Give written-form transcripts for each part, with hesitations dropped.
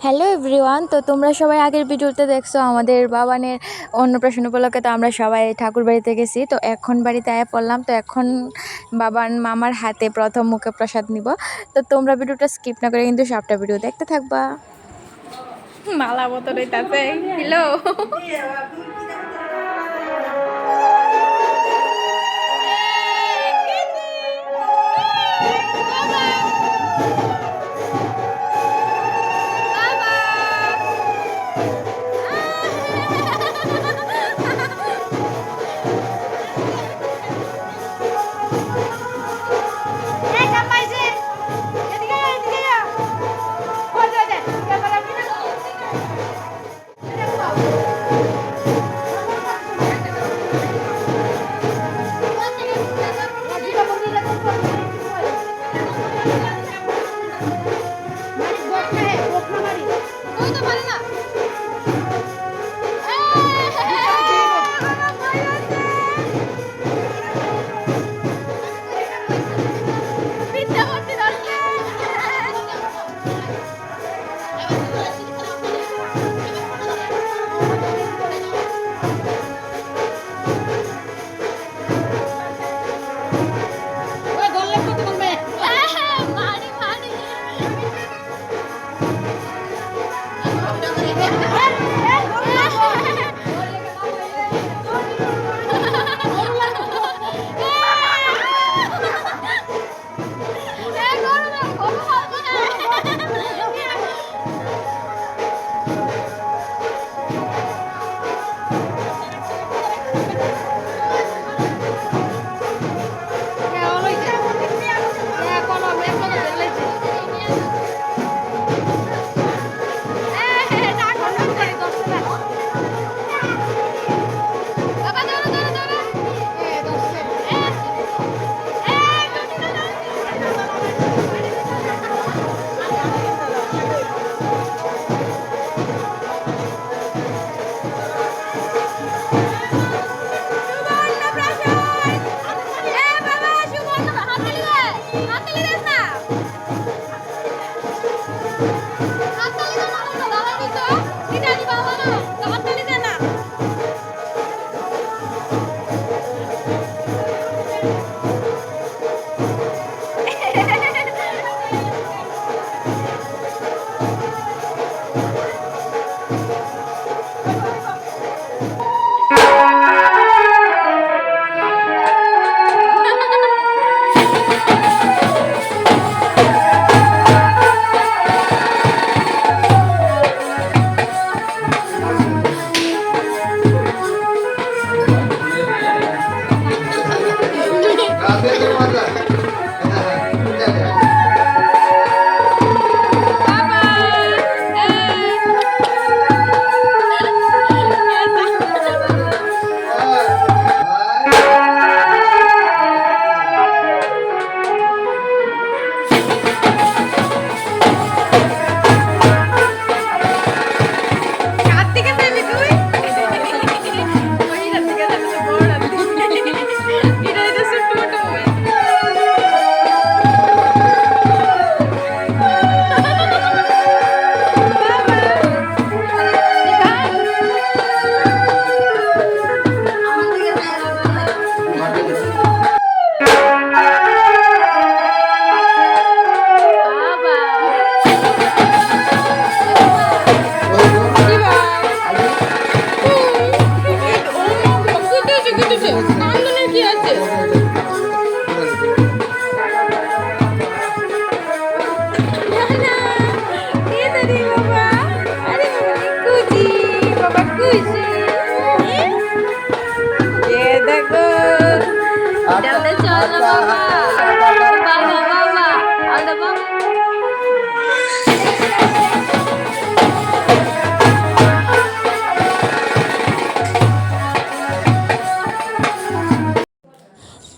Hello everyone, তো তোমরা সবাই আগের ভিডিওতে দেখছো আমাদের বাবানের অন্নপ্রাশন উপলক্ষে। তো আমরা সবাই ঠাকুর বাড়িতে গেছি, তো এখন বাড়িতে আয়া পড়লাম। তো এখন বাবান মামার হাতে প্রথম মুখে প্রসাদ নিব। তো তোমরা ভিডিওটা স্কিপ না করে কিন্তু সবটা ভিডিও দেখতে থাকবা। মালা মতো রইতাছে। হ্যালো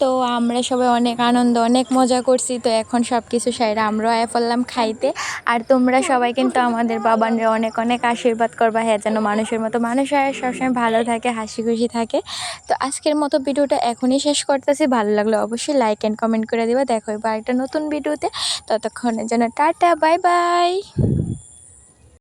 তো আমরা সবাই অনেক আনন্দ অনেক মজা করছি। তো এখন সব কিছু সাইরা আমরাও আয়া পড়লাম খাইতে। আর তোমরা সবাই কিন্তু আমাদের বাবানরে অনেক অনেক আশীর্বাদ করবা, হ্যাঁ যেন মানুষের মতো মানুষ হয়, সবসময় ভালো থাকে, হাসি খুশি থাকে। তো আজকের মতো ভিডিওটা এখনই শেষ করতেছি। ভালো লাগলে অবশ্যই লাইক অ্যান্ড কমেন্ট করে দিবা। দেখো এবার একটা নতুন ভিডিওতে, ততক্ষণের জন্য টাটা, বাই বাই।